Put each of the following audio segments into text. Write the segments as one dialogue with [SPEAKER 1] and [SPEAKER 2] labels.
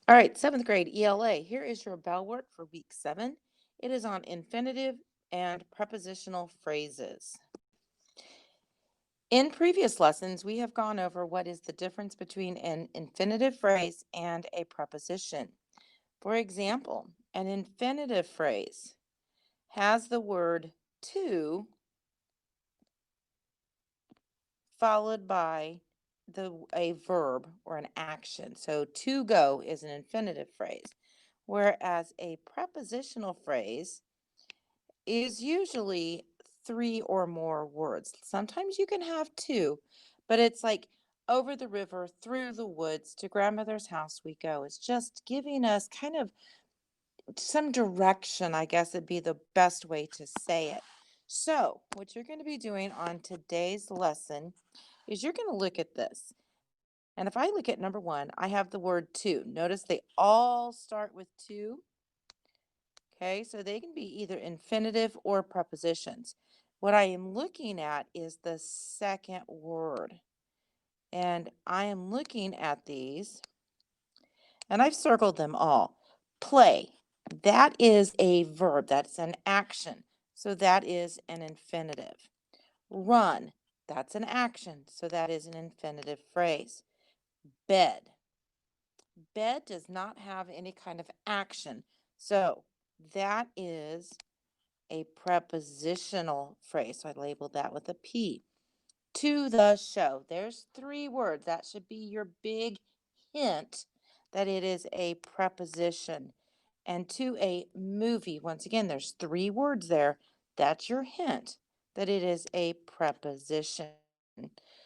[SPEAKER 1] All right, seventh grade ELA. Here is your bell work for week 7. It is on infinitive and prepositional phrases. In previous lessons, we have gone over what is the difference between an infinitive phrase and a preposition. For example, an infinitive phrase has the word to followed by a verb or an action. So to go is an infinitive phrase, whereas a prepositional phrase is usually 3 or more words. Sometimes you can have 2, but it's like over the river, through the woods, to grandmother's house we go. It's just giving us kind of some direction, I guess would be the best way to say it. So, what you're going to be doing on today's lesson is you're going to look at this. And if I look at number 1, I have the word to. Notice they all start with to. Okay, so they can be either infinitive or prepositions. What I am looking at is the second word. And I am looking at these, and I've circled them all. Play, that is a verb, that's an action. So that is an infinitive. Run, that's an action. So that is an infinitive phrase. Bed, bed does not have any kind of action. So that is a prepositional phrase. So I labeled that with a P. To the show. There's 3 words. That should be your big hint that it is a preposition. And to a movie, once again, there's 3 words there. That's your hint that it is a preposition.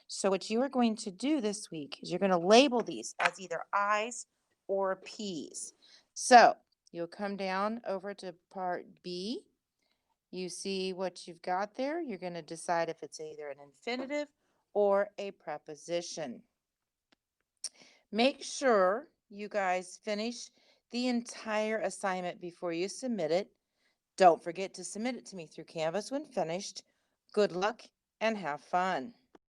[SPEAKER 1] So what you are going to do this week is you're going to label these as either I's or P's. So you'll come down over to part B. You see what you've got there. You're going to decide if it's either an infinitive or a preposition. Make sure you guys finish the entire assignment before you submit it. Don't forget to submit it to me through Canvas when finished. Good luck and have fun.